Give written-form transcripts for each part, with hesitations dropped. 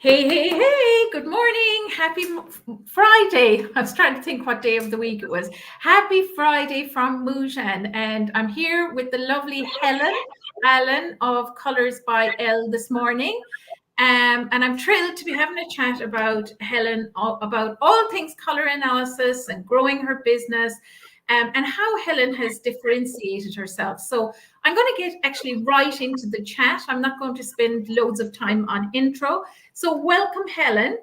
Hey, hey, hey, good morning. Happy Friday. I was trying to think what day of the week it was. Happy Friday from Mujan. And I'm here with the lovely Helen Allen of Colours by Elle this morning. And I'm thrilled to be having a chat about Helen, about all things colour analysis and growing her business. And how Helen has differentiated herself. So I'm going to get actually right into the chat. I'm not going to spend loads of time on intro. So welcome, Helen.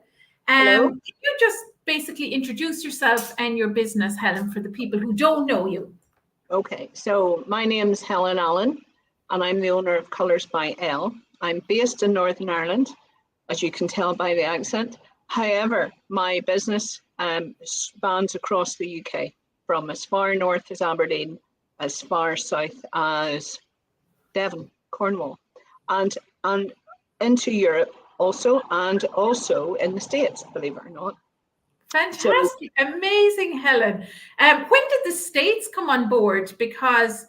Hello. Can you just basically introduce yourself and your business, Helen, for the people who don't know you? Okay, so my name's Helen Allen, and I'm the owner of Colours by Elle. I'm based in Northern Ireland, as you can tell by the accent. However, my business spans across the UK, from as far north as Aberdeen, as far south as Devon, Cornwall, and into Europe also, and also in the States, believe it or not. Fantastic, amazing, Helen. When did the States come on board? Because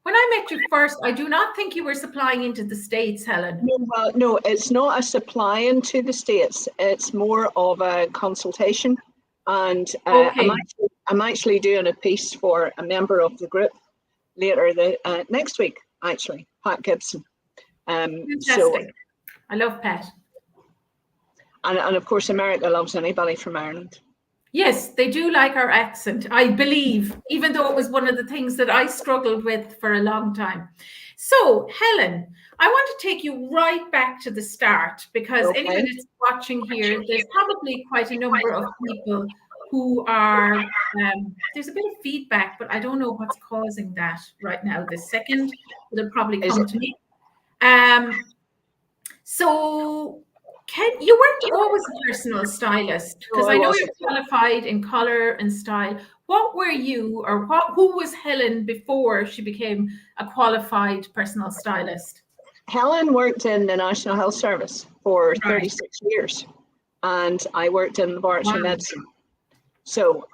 when I met you first, I do not think you were supplying into the States, Helen. No, it's not a supply into the States. It's more of a consultation. And Okay. I'm actually doing a piece for a member of the group later next week, actually, Pat Gibson. Fantastic. I love Pat. And of course, America loves anybody from Ireland. Yes, they do like our accent, I believe, even though it was one of the things that I struggled with for a long time. So, Helen, I want to take you right back to the start because anyone that's watching here, there's probably quite a number of people who are, there's a bit of feedback, but I don't know what's causing that right now. This second, it'll probably come to me. So, you weren't always a personal stylist, because I know you're qualified in color and style. What were you, or who was Helen before she became a qualified personal stylist? Helen worked in the National Health Service for 36 years, and I worked in laboratory medicine. So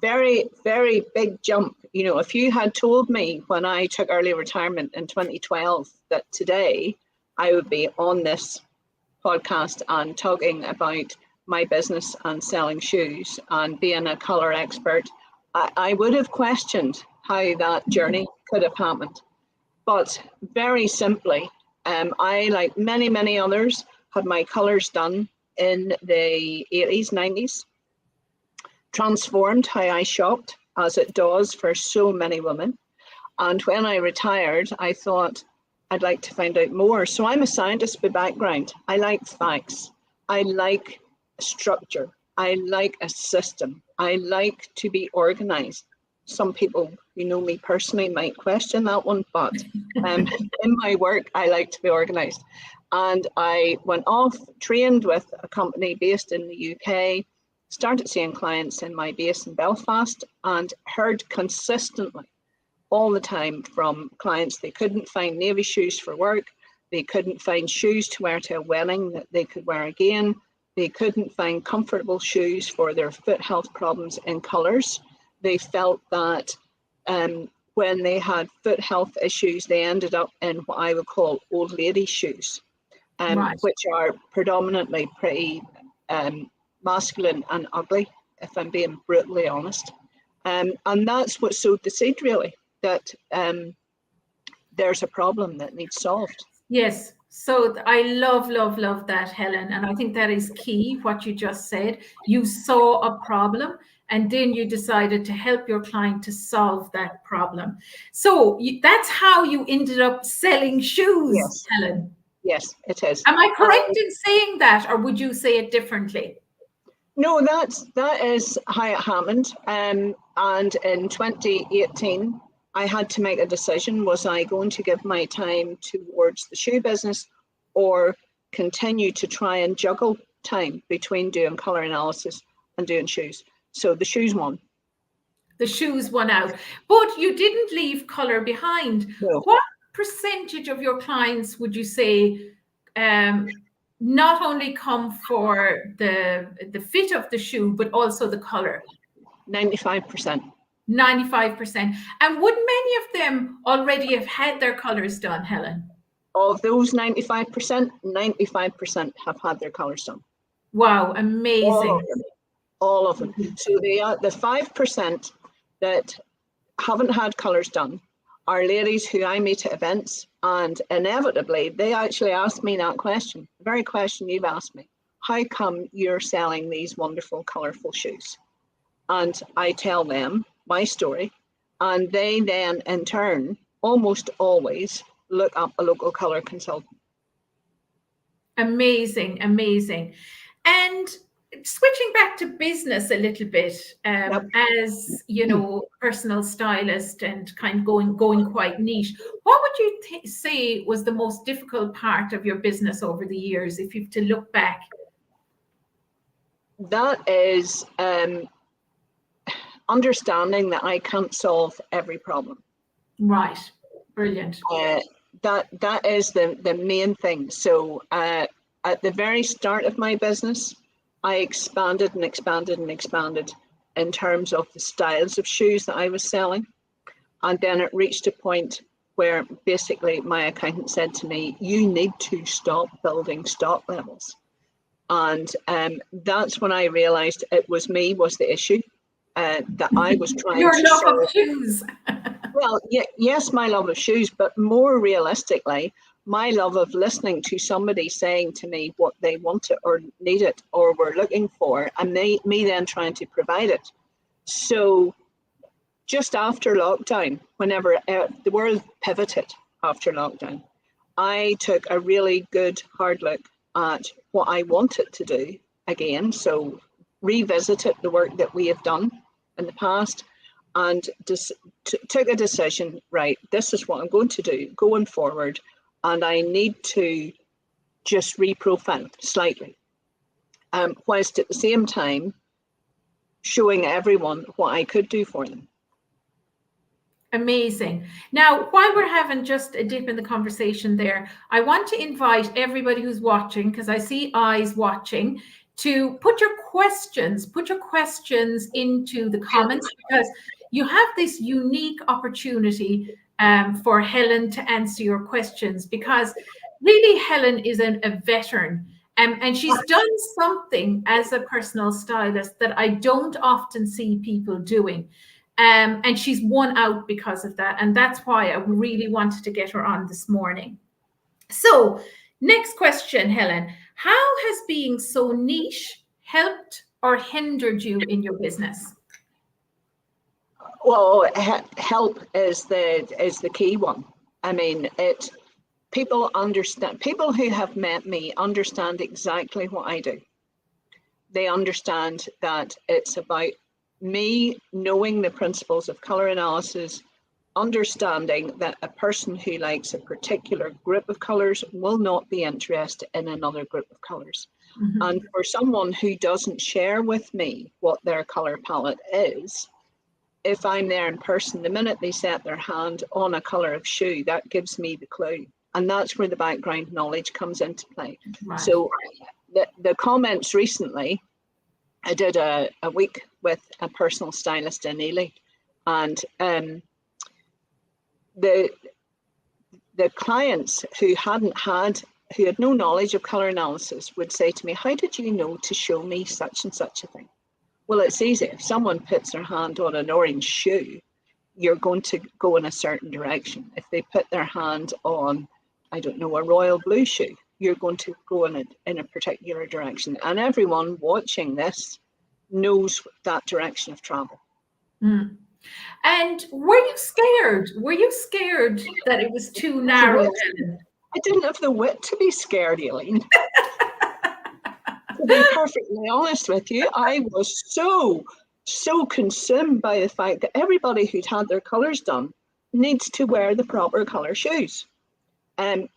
very, very big jump. You know, if you had told me when I took early retirement in 2012 that today I would be on this podcast and talking about my business and selling shoes and being a color expert, I would have questioned how that journey could have happened. But very simply, I, like many, many others, had my colors done in the 80s, 90s, transformed how I shopped, as it does for so many women. And when I retired, I thought, I'd like to find out more. So I'm a scientist by background. I like facts. I like structure. I like a system. I like to be organized. Some people who know me personally might question that one, but in my work, I like to be organized. And I went off, trained with a company based in the UK, started seeing clients in my base in Belfast, and heard consistently all the time from clients they couldn't find navy shoes for work, they couldn't find shoes to wear to a wedding that they could wear again, they couldn't find comfortable shoes for their foot health problems in colours. They felt that when they had foot health issues, they ended up in what I would call old lady shoes, which are predominantly pretty masculine and ugly, if I'm being brutally honest. And that's what sowed the seed, really, that there's a problem that needs solved. Yes. So I love that, Helen. And I think that is key, what you just said. You saw a problem and then you decided to help your client to solve that problem. So that's how you ended up selling shoes, Helen. Yes, it is. Am I correct in saying that, or would you say it differently? No, that is how it happened. And in 2018, I had to make a decision. Was I going to give my time towards the shoe business or continue to try and juggle time between doing color analysis and doing shoes? So the shoes won. The shoes won out. But you didn't leave color behind. No. What percentage of your clients would you say not only come for the fit of the shoe, but also the color? 95%. 95%. And would many of them already have had their colors done, Helen? Of those 95%, 95% have had their colours done. Wow, amazing. All of them. So the 5% that haven't had colours done are ladies who I meet at events, and inevitably they actually ask me that question, the very question you've asked me. How come you're selling these wonderful, colourful shoes? And I tell them my story, and they then in turn almost always look up a local colour consultant. Amazing, amazing. And switching back to business a little bit, as you know, personal stylist and kind of going quite niche, what would you say was the most difficult part of your business over the years, if you have to look back? That is understanding that I can't solve every problem. Right, brilliant. That is the main thing. So at the very start of my business, I expanded and expanded and expanded in terms of the styles of shoes that I was selling. And then it reached a point where basically my accountant said to me, you need to stop building stock levels. And that's when I realized it was me was the issue, that I was trying Your to love solve. of shoes. Well, yes, my love of shoes, but more realistically, my love of listening to somebody saying to me what they wanted or needed or were looking for, and me then trying to provide it. So just after lockdown, whenever the world pivoted after lockdown, I took a really good hard look at what I wanted to do again. So revisited the work that we have done in the past, and took a decision, right, this is what I'm going to do going forward, and I need to just reprofile slightly, whilst at the same time showing everyone what I could do for them. Amazing. Now, while we're having just a dip in the conversation there, I want to invite everybody who's watching, because I see eyes watching, to put your questions into the comments, because you have this unique opportunity for Helen to answer your questions, because really Helen is a veteran, and she's done something as a personal stylist that I don't often see people doing. And she's won out because of that. And that's why I really wanted to get her on this morning. So next question, Helen, how has being so niche helped or hindered you in your business? Well, help is the key one. I mean, people understand, people who have met me understand exactly what I do. They understand that it's about me knowing the principles of color analysis, understanding that a person who likes a particular group of colors will not be interested in another group of colors. Mm-hmm. And for someone who doesn't share with me what their color palette is, if I'm there in person, the minute they set their hand on a color of shoe, that gives me the clue. And that's where the background knowledge comes into play. Right. So the comments recently, I did a week with a personal stylist in Ely, and the clients who had no knowledge of color analysis would say to me, how did you know to show me such and such a thing? Well, it's easy. If someone puts their hand on an orange shoe, you're going to go in a certain direction. If they put their hand on, I don't know, a royal blue shoe, you're going to go in a particular direction. And everyone watching this knows that direction of travel. Mm. And were you scared? Were you scared that it was too narrow? I didn't have the wit to be scared, Elaine. To be perfectly honest with you, I was so consumed by the fact that everybody who'd had their colours done needs to wear the proper colour shoes.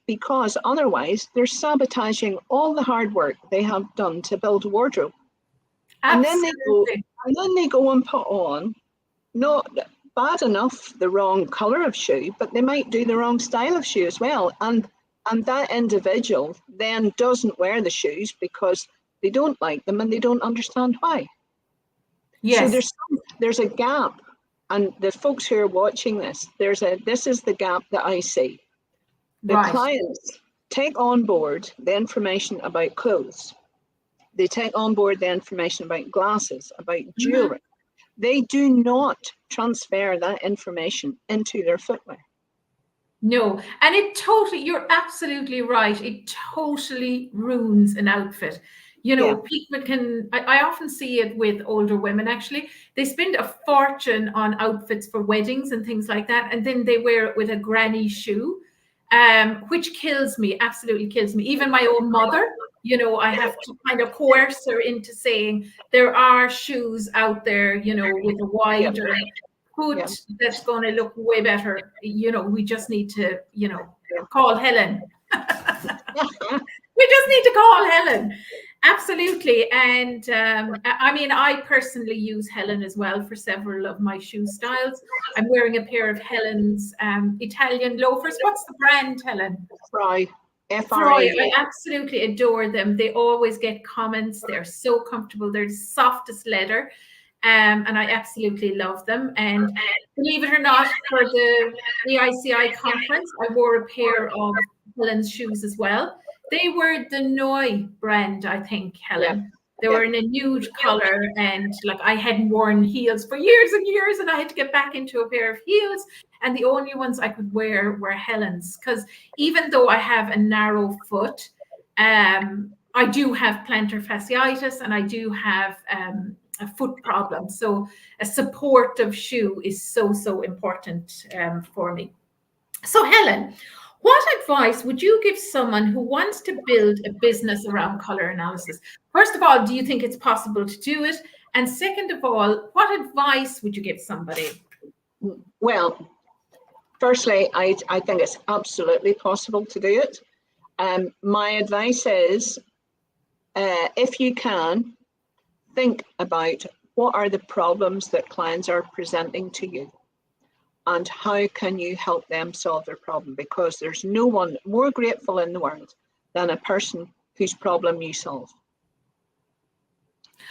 Because otherwise they're sabotaging all the hard work they have done to build a wardrobe. Absolutely. And then they go and put on, not bad enough, the wrong colour of shoe, but they might do the wrong style of shoe as well. And that individual then doesn't wear the shoes because they don't like them and they don't understand why. Yes. So there's a gap. And the folks who are watching this, this is the gap that I see. The Right. clients take on board the information about clothes. They take on board the information about glasses, about jewelry. They do not transfer that information into their footwear. No, and it totally, you're absolutely right. It totally ruins an outfit. You know, Yeah. people can, I often see it with older women actually. They spend a fortune on outfits for weddings and things like that, and then they wear it with a granny shoe, which kills me, absolutely kills me. Even my own mother, you know, I have to kind of coerce her into saying there are shoes out there, you know, with a wider foot that's going to look way better. You know, we just need to, you know, call Helen. We just need to call Helen. Absolutely. And I mean, I personally use Helen as well for several of my shoe styles. I'm wearing a pair of Helen's Italian loafers. What's the brand, Helen? Fry. Fry. I absolutely adore them. They always get comments. They're so comfortable. They're the softest leather. And I absolutely love them. And believe it or not, for the AICI conference, I wore a pair of Helen's shoes as well. They were the Noi brand, I think, Helen. They were in a nude color, and like I hadn't worn heels for years and years, and I had to get back into a pair of heels. And the only ones I could wear were Helen's, because even though I have a narrow foot, I do have plantar fasciitis, and I do have a foot problem. So a supportive shoe is so, so important for me. So Helen, what advice would you give someone who wants to build a business around color analysis? First of all, do you think it's possible to do it? And second of all, what advice would you give somebody? Well, firstly, I think it's absolutely possible to do it. My advice is, if you can, think about what are the problems that clients are presenting to you and how can you help them solve their problem, because there's no one more grateful in the world than a person whose problem you solve.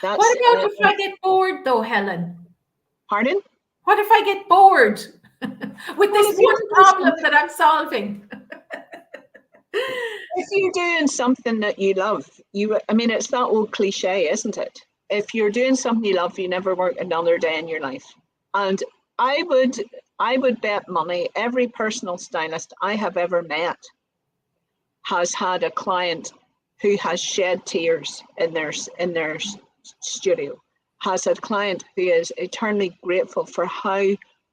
What about if I get bored though, Helen? Pardon? What if I get bored with this one problem that I'm solving? If you're doing something that you love, I mean, it's that old cliche, isn't it? If you're doing something you love, you never work another day in your life. And I would bet money every personal stylist I have ever met has had a client who has shed tears in their studio, has had a client who is eternally grateful for how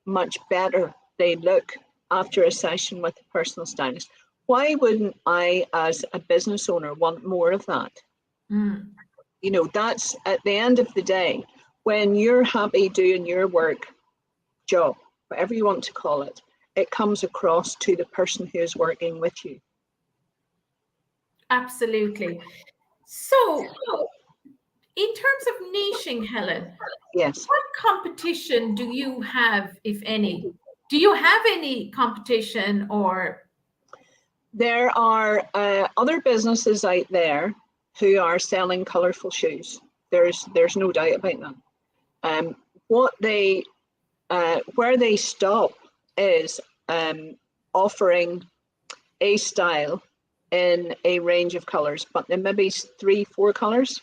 much better they look after a session with a personal stylist. Why wouldn't I, as a business owner, want more of that? You know, that's at the end of the day, when you're happy doing your work, job, whatever you want to call it, it comes across to the person who is working with you. Absolutely. So, in terms of niching, Helen, yes, what competition do you have, if any? Do you have any competition, or? There are other businesses out there who are selling colourful shoes. There's no doubt about that. Where they stop is offering a style in a range of colours, but there may be 3-4 colours.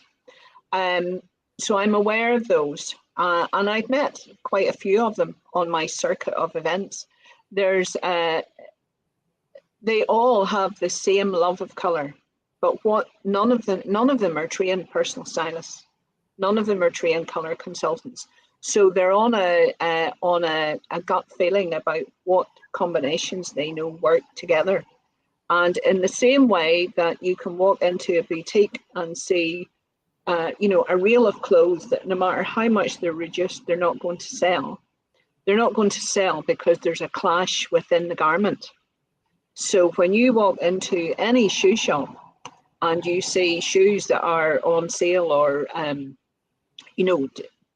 So I'm aware of those, and I've met quite a few of them on my circuit of events. They all have the same love of colour, but none of them are trained personal stylists. None of them are trained colour consultants. So they're on a gut feeling about what combinations they know work together. And in the same way that you can walk into a boutique and see, a reel of clothes that no matter how much they're reduced, they're not going to sell. They're not going to sell because there's a clash within the garment. So when you walk into any shoe shop and you see shoes that are on sale or,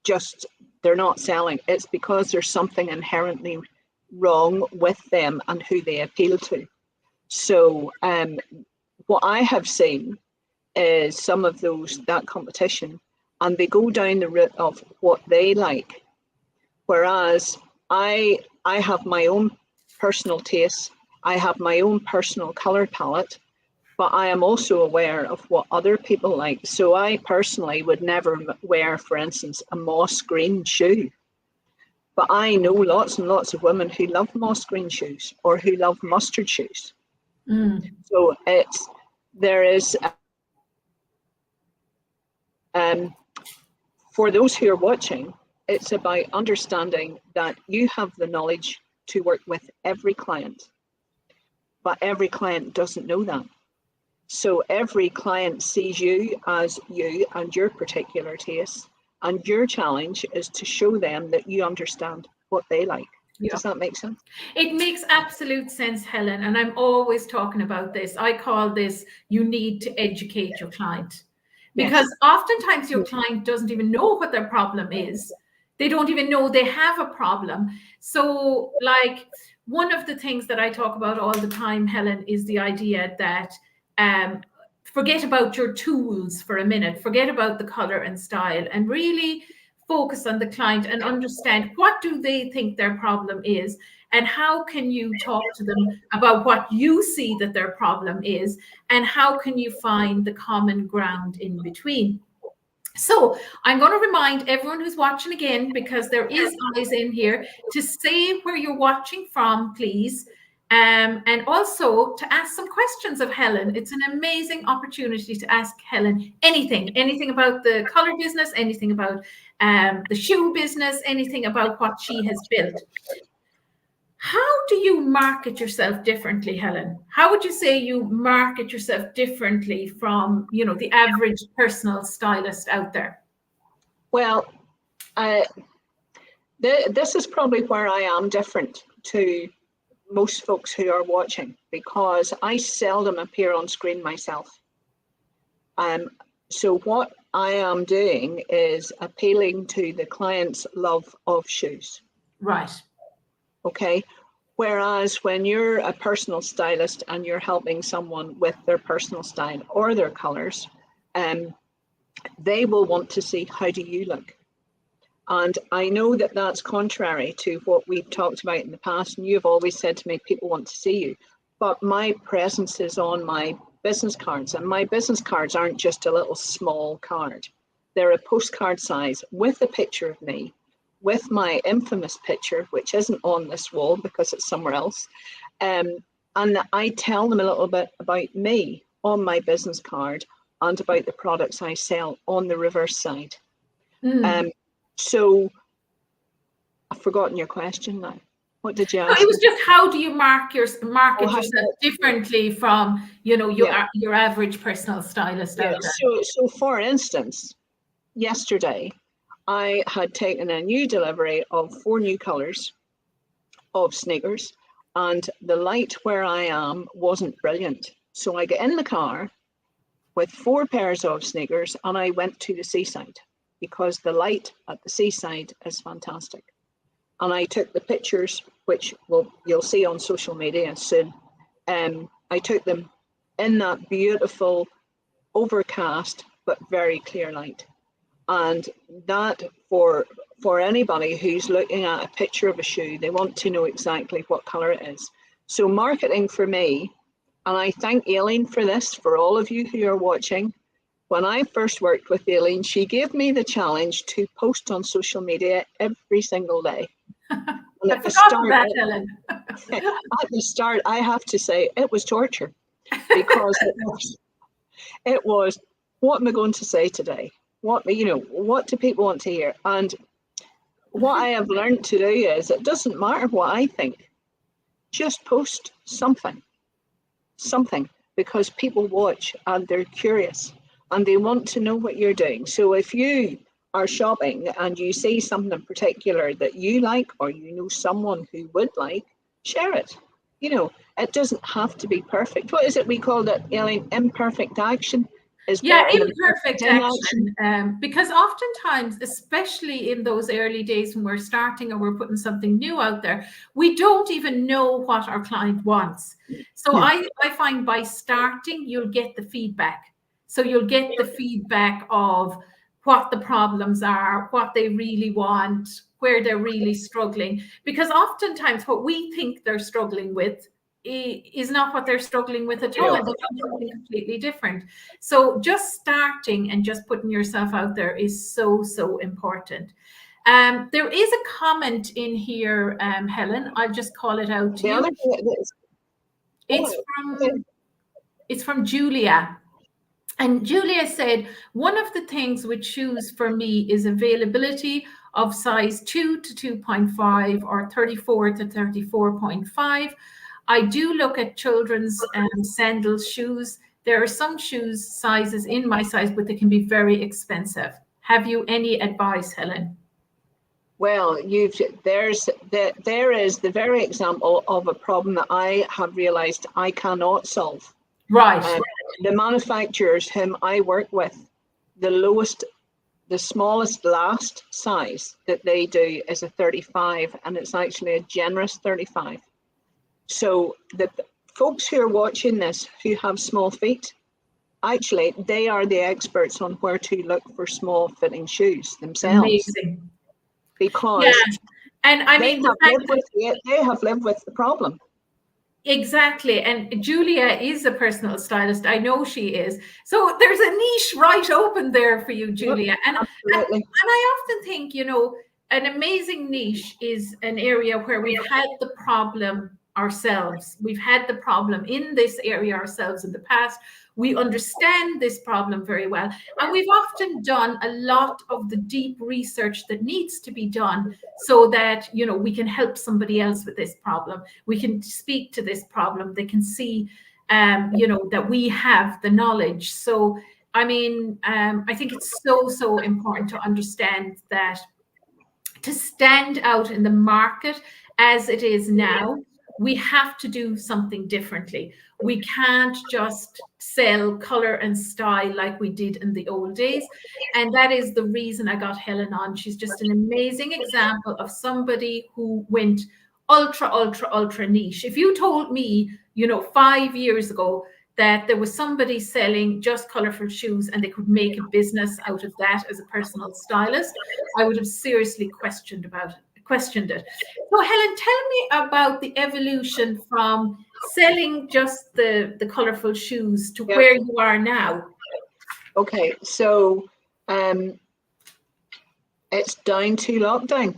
just they're not selling, it's because there's something inherently wrong with them and who they appeal to. So what I have seen is some of that competition, and they go down the route of what they like. Whereas I have my own personal taste I have my own personal color palette, but I am also aware of what other people like. So I personally would never wear, for instance, a moss green shoe. But I know lots and lots of women who love moss green shoes or who love mustard shoes. So there is, for those who are watching, it's about understanding that you have the knowledge to work with every client, but every client doesn't know that. So every client sees you as you and your particular tastes, and your challenge is to show them that you understand what they like. Yeah. Does that make sense? It makes absolute sense, Helen. And I'm always talking about this. I call this, you need to educate your client. Because oftentimes your client doesn't even know what their problem is. They don't even know they have a problem. So like one of the things that I talk about all the time, Helen, is the idea that forget about your tools for a minute, forget about the color and style, and really focus on the client and understand what do they think their problem is, and how can you talk to them about what you see that their problem is, and how can you find the common ground in between. So I'm going to remind everyone who's watching again, because there is eyes in here, to say where you're watching from, please. And also to ask some questions of Helen. It's an amazing opportunity to ask Helen anything about the color business, anything about the shoe business, anything about what she has built. How do you market yourself differently, Helen? How would you say you market yourself differently from, you know, the average personal stylist out there? Well, this is probably where I am different to most folks who are watching, because I seldom appear on screen myself. So what I am doing is appealing to the client's love of shoes. Right. Okay. Whereas when you're a personal stylist and you're helping someone with their personal style or their colors, they will want to see, how do you look? And I know that that's contrary to what we've talked about in the past. And you've always said to me, people want to see you. But my presence is on my business cards. And my business cards aren't just a little small card. They're a postcard size with a picture of me, with my infamous picture, which isn't on this wall because it's somewhere else. And I tell them a little bit about me on my business card and about the products I sell on the reverse side. So I've forgotten your question now. What did you ask? It was just, how do you market yourself differently from, you know, your average personal stylist out there? So for instance, yesterday I had taken a new delivery of 4 new colors of sneakers, and the light where I am wasn't brilliant. So I get in the car with 4 pairs of sneakers and I went to the seaside, because the light at the seaside is fantastic. And I took the pictures, which you'll see on social media soon. I took them in that beautiful, overcast, but very clear light. And that, for anybody who's looking at a picture of a shoe, they want to know exactly what color it is. So marketing for me, and I thank Aileen for this, for all of you who are watching. When I first worked with Aileen, she gave me the challenge to post on social media every single day. And at the start, I have to say, it was torture, because it was, what am I going to say today? What do people want to hear? And what I have learned to do is, it doesn't matter what I think, just post something, because people watch and they're curious and they want to know what you're doing. So if you are shopping and you see something in particular that you like, or you know someone who would like, share it. You know, it doesn't have to be perfect. What is it we called it, Aileen? Imperfect action is imperfect action. Because oftentimes, especially in those early days when we're starting or we're putting something new out there, we don't even know what our client wants. So I find by starting, you'll get the feedback. So you'll get the feedback of what the problems are, what they really want, where they're really struggling. Because oftentimes what we think they're struggling with is not what they're struggling with at No. all. They want something completely different. So just starting and just putting yourself out there is so, so important. There is a comment in here, Helen. I'll just call it out to The you. other thing is, It's from Julia. And Julia said, one of the things with shoes for me is availability of size 2 to 2.5 or 34 to 34.5. I do look at children's sandals, shoes. There are some shoes sizes in my size, but they can be very expensive. Have you any advice, Helen? Well, there is the very example of a problem that I have realized I cannot solve. Right. The manufacturers whom I work with, the smallest last size that they do is a 35, and it's actually a generous 35. So the folks who are watching this who have small feet, actually, they are the experts on where to look for small fitting shoes themselves. Amazing. Because and I mean, they have lived with the problem. Exactly. And Julia is a personal stylist. I know she is. So there's a niche right open there for you, Julia. And I often think, an amazing niche is an area where we've had the problem ourselves. We've had the problem in this area ourselves in the past. We understand this problem very well. And we've often done a lot of the deep research that needs to be done so that, we can help somebody else with this problem. We can speak to this problem. They can see, that we have the knowledge. So, I mean, I think it's so, so important to understand that to stand out in the market as it is now, we have to do something differently. We can't just sell color and style like we did in the old days. And that is the reason I got Helen on. She's just an amazing example of somebody who went ultra, ultra, ultra niche. If you told me, 5 years ago that there was somebody selling just colorful shoes and they could make a business out of that as a personal stylist, I would have seriously questioned it. So Helen, tell me about the evolution from selling just the colorful shoes to where you are now. Okay, so it's down to lockdown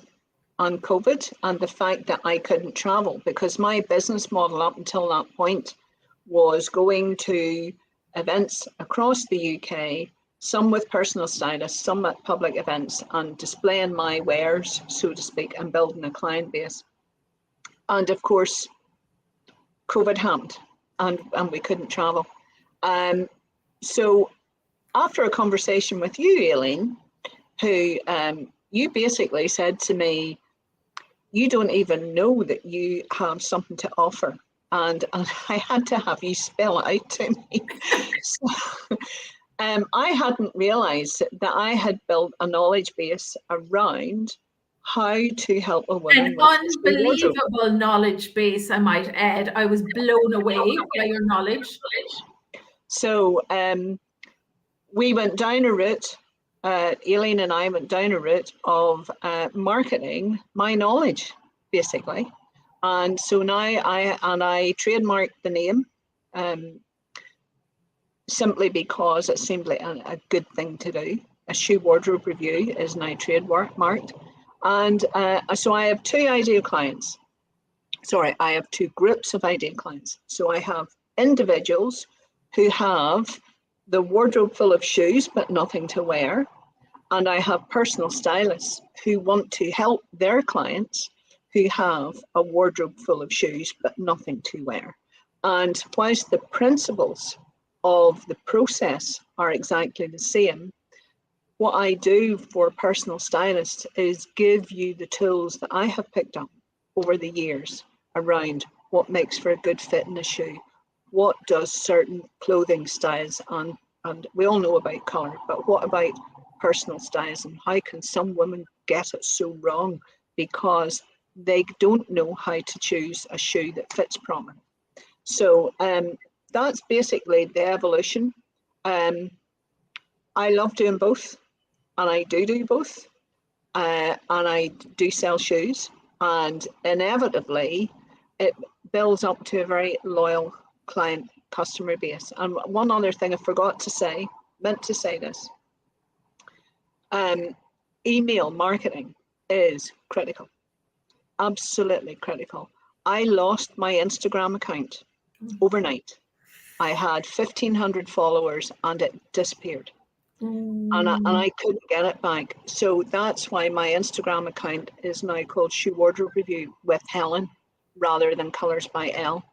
and COVID and the fact that I couldn't travel, because my business model up until that point was going to events across the UK, some with personal stylists, some at public events, and displaying my wares, so to speak, and building a client base. And of course, COVID happened and we couldn't travel. So after a conversation with you, Aileen, who you basically said to me, you don't even know that you have something to offer. And I had to have you spell it out to me. So, I hadn't realized that I had built a knowledge base around how to help a woman. An unbelievable knowledge base, I might add. I was blown away by your knowledge. So we went down a route, Aileen and I went down a route of marketing my knowledge, basically. And so now I trademarked the name simply because it seemed like a good thing to do. A Shoe Wardrobe Review is now trademarked. And so I have two ideal clients. Sorry, I have two groups of ideal clients. So I have individuals who have the wardrobe full of shoes but nothing to wear. And I have personal stylists who want to help their clients who have a wardrobe full of shoes but nothing to wear. And whilst the principles of the process are exactly the same, what I do for personal stylists is give you the tools that I have picked up over the years around what makes for a good fit in a shoe, what does certain clothing styles, and we all know about colour, but what about personal styles, and how can some women get it so wrong because they don't know how to choose a shoe that fits properly. So that's basically the evolution. I love doing both, and I do both, and I do sell shoes, and inevitably it builds up to a very loyal client customer base. And one other thing I forgot to say, meant to say this, email marketing is critical, absolutely critical. I lost my Instagram account overnight. I had 1,500 followers and it disappeared. And I couldn't get it back. So that's why my Instagram account is now called Shoe Wardrobe Review with Helen rather than Colours by Elle.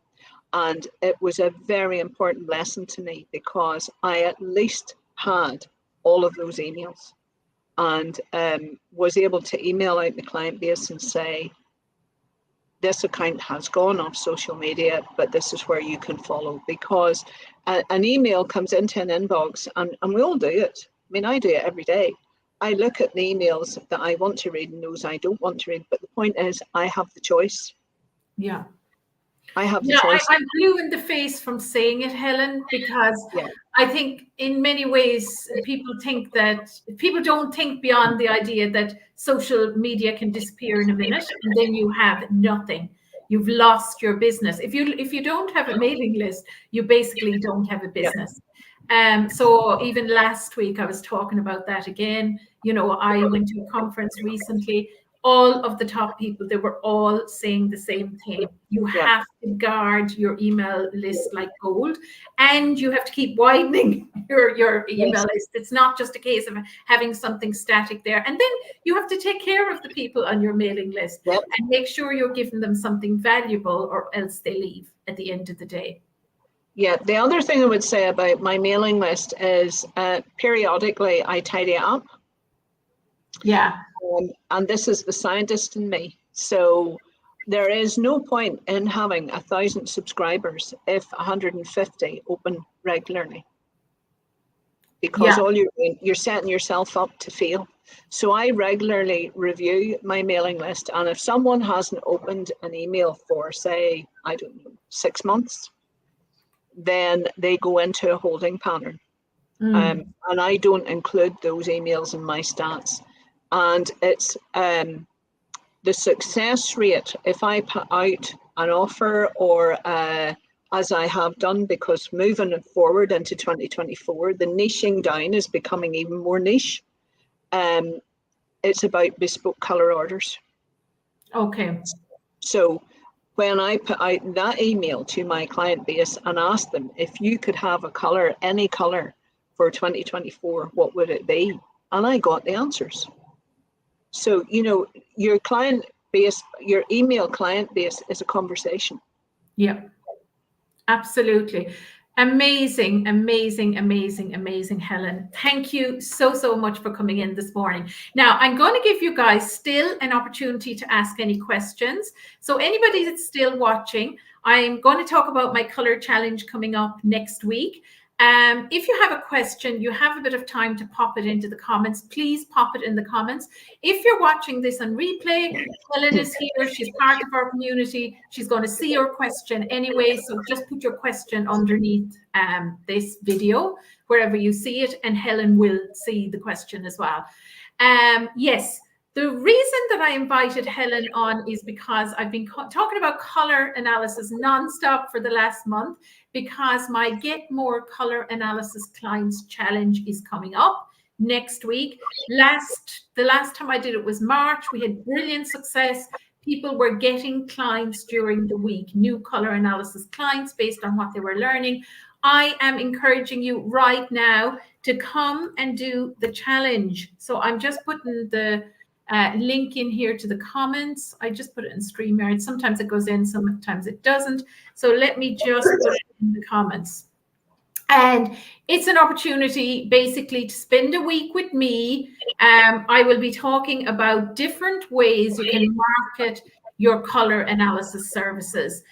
And it was a very important lesson to me because I at least had all of those emails and was able to email out the client base and say, this account has gone off social media, but this is where you can follow, because an email comes into an inbox and we all do it. I mean, I do it every day. I look at the emails that I want to read and those I don't want to read, but the point is I have the choice. Yeah. I have the choice. I'm blue in the face from saying it, Helen, because I think in many ways people don't think beyond the idea that social media can disappear in a minute and then you have nothing. You've lost your business. If you don't have a mailing list, you basically don't have a business. So even last week I was talking about that again. You know, I went to a conference recently. All of the top people, they were all saying the same thing. You have to guard your email list like gold, and you have to keep widening your email list. It's not just a case of having something static there. And then you have to take care of the people on your mailing list and make sure you're giving them something valuable, or else they leave at the end of the day. Yeah, the other thing I would say about my mailing list is periodically I tidy it up. Yeah. And this is the scientist in me. So there is no point in having 1,000 subscribers if 150 open regularly, because all you're setting yourself up to fail. So I regularly review my mailing list, and if someone hasn't opened an email for, say, I don't know, 6 months, then they go into a holding pattern. And I don't include those emails in my stats. And it's the success rate, if I put out an offer or as I have done, because moving it forward into 2024, the niching down is becoming even more niche. It's about bespoke colour orders. Okay. So when I put out that email to my client base and asked them, if you could have a colour, any colour for 2024, what would it be? And I got the answers. So, you know, your client base, your email client base is a conversation. Yeah, absolutely. Amazing, amazing, amazing, amazing, Helen. Thank you so much for coming in this morning. Now, I'm going to give you guys still an opportunity to ask any questions. So anybody that's still watching, I'm going to talk about my color challenge coming up next week. If you have a question, you have a bit of time to pop it into the comments. Please pop it in the comments. If you're watching this on replay, Helen is here. She's part of our community. She's going to see your question anyway. So just put your question underneath this video, wherever you see it, and Helen will see the question as well. Yes. The reason that I invited Helen on is because I've been talking about color analysis nonstop for the last month, because my Get More Color Analysis Clients Challenge is coming up next week. The last time I did it was March. We had brilliant success. People were getting clients during the week, new color analysis clients based on what they were learning. I am encouraging you right now to come and do the challenge. So I'm just putting the link in here to the comments. I just put it in StreamYard. Sometimes it goes in, sometimes it doesn't. So let me just put it in the comments. And it's an opportunity basically to spend a week with me. I will be talking about different ways you can market your color analysis services.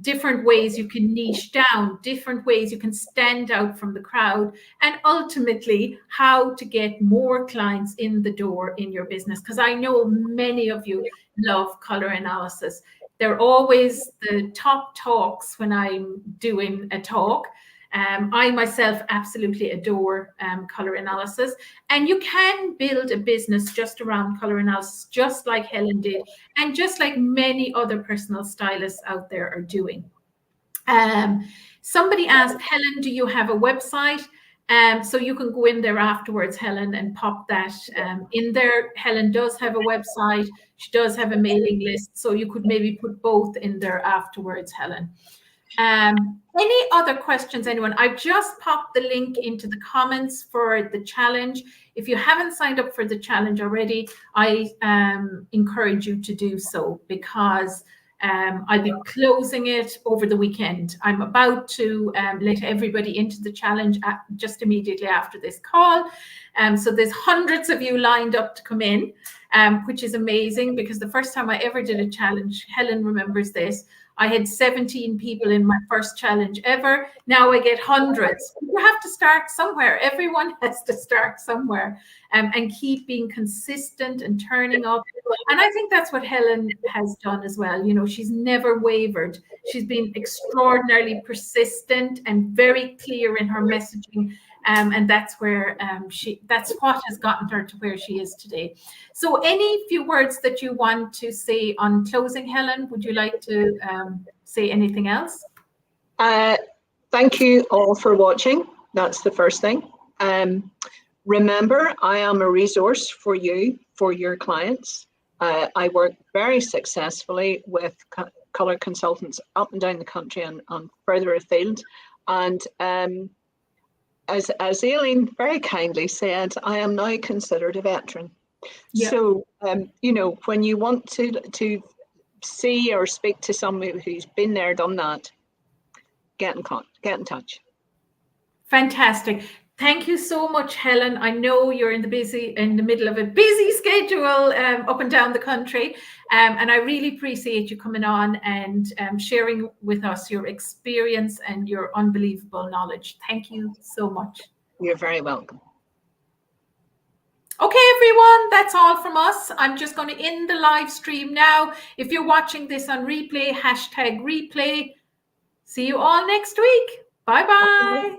Different ways you can niche down, different ways you can stand out from the crowd, and ultimately how to get more clients in the door in your business. Because I know many of you love color analysis. They're always the top talks when I'm doing a talk. I myself absolutely adore color analysis, and you can build a business just around color analysis, just like Helen did, and just like many other personal stylists out there are doing. Somebody asked, Helen, do you have a website? So you can go in there afterwards, Helen, and pop that in there. Helen does have a website. She does have a mailing list. So you could maybe put both in there afterwards, Helen. Any other questions, anyone? I've just popped the link into the comments for the challenge. If you haven't signed up for the challenge already, I encourage you to do so, because I'll be closing it over the weekend. I'm about to let everybody into the challenge just immediately after this call. So there's hundreds of you lined up to come in, which is amazing, because the first time I ever did a challenge, Helen remembers this, I had 17 people in my first challenge ever. Now I get hundreds. You have to start somewhere. Everyone has to start somewhere, and keep being consistent and turning up. And I think that's what Helen has done as well. You know, she's never wavered. She's been extraordinarily persistent and very clear in her messaging. And that's where that's what has gotten her to where she is today. So any few words that you want to say on closing, Helen? Would you like to say anything else? Thank you all for watching. That's the first thing. Remember, I am a resource for you, for your clients. I work very successfully with colour consultants up and down the country and further afield. And as Aileen very kindly said, I am now considered a veteran. Yeah. So, you know, when you want to see or speak to somebody who's been there, done that, get in touch. Fantastic. Thank you so much, Helen. I know you're in the middle of a busy schedule up and down the country, and I really appreciate you coming on and sharing with us your experience and your unbelievable knowledge. Thank you so much. You're very welcome. Okay, everyone, that's all from us. I'm just going to end the live stream now. If you're watching this on replay, #replay. See you all next week. Bye-bye.